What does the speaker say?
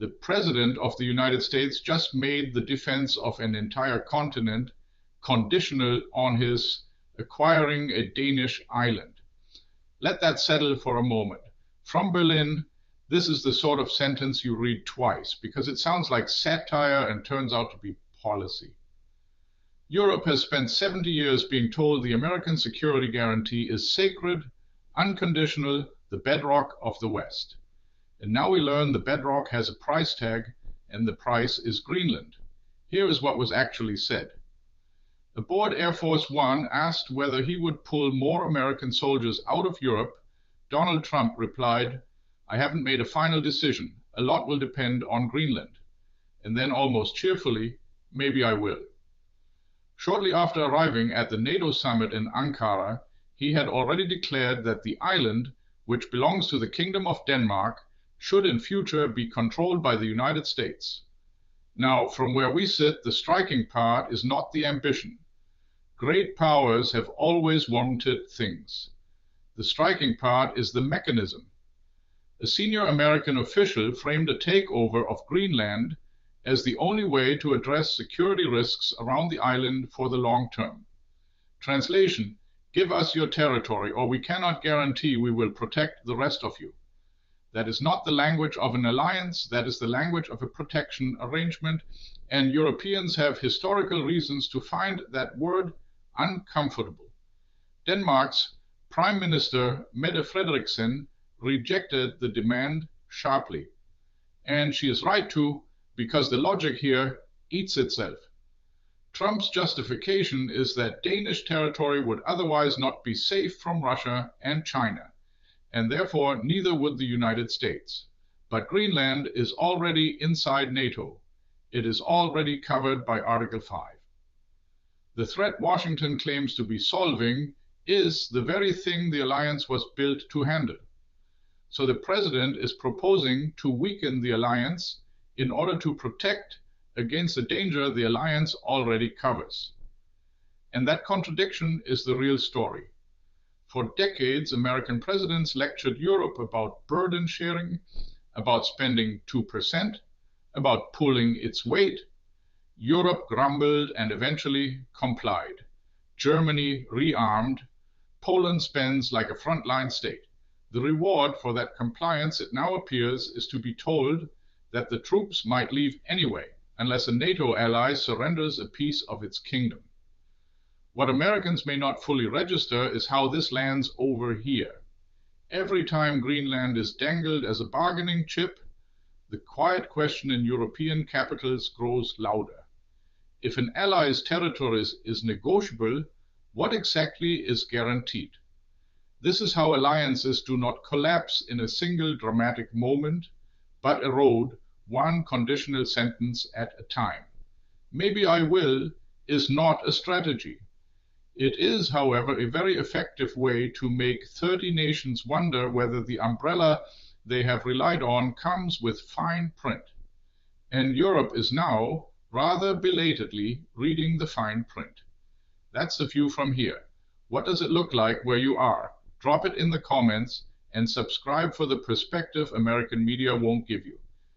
The President of the United States just made the defense of an entire continent conditional on his acquiring a Danish island. Let that settle for a moment. From Berlin, this is the sort of sentence you read twice, because it sounds like satire and turns out to be policy. Europe has spent 70 years being told the American security guarantee is sacred, unconditional, the bedrock of the West. And now we learn the bedrock has a price tag, and the price is Greenland. Here is what was actually said. Aboard Air Force One asked whether he would pull more American soldiers out of Europe, Donald Trump replied, "I haven't made a final decision. A lot will depend on Greenland." And then almost cheerfully, "Maybe I will." Shortly after arriving at the NATO summit in Ankara, he had already declared that the island, which belongs to the Kingdom of Denmark, should in future be controlled by the United States. Now, from where we sit, the striking part is not the ambition. Great powers have always wanted things. The striking part is the mechanism. A senior American official framed a takeover of Greenland as the only way to address security risks around the island for the long term. Translation: give us your territory, or we cannot guarantee we will protect the rest of you. That is not the language of an alliance, that is the language of a protection arrangement, and Europeans have historical reasons to find that word uncomfortable. Denmark's Prime Minister Mette Frederiksen rejected the demand sharply. And she is right to, because the logic here eats itself. Trump's justification is that Danish territory would otherwise not be safe from Russia and China, and therefore neither would the United States. But Greenland is already inside NATO. It is already covered by Article 5. The threat Washington claims to be solving is the very thing the alliance was built to handle. So the president is proposing to weaken the alliance in order to protect against the danger the alliance already covers. And that contradiction is the real story. For decades, American presidents lectured Europe about burden sharing, about spending 2%, about pulling its weight. Europe grumbled and eventually complied. Germany rearmed. Poland spends like a frontline state. The reward for that compliance, it now appears, is to be told that the troops might leave anyway, unless a NATO ally surrenders a piece of its kingdom. What Americans may not fully register is how this lands over here. Every time Greenland is dangled as a bargaining chip, the quiet question in European capitals grows louder. If an ally's territory is negotiable, what exactly is guaranteed? This is how alliances do not collapse in a single dramatic moment, but erode one conditional sentence at a time. Maybe I will is not a strategy. It is, however, a very effective way to make 30 nations wonder whether the umbrella they have relied on comes with fine print. And Europe is now, rather belatedly, reading the fine print. That's the view from here. What does it look like where you are? Drop it in the comments and subscribe for the perspective American media won't give you.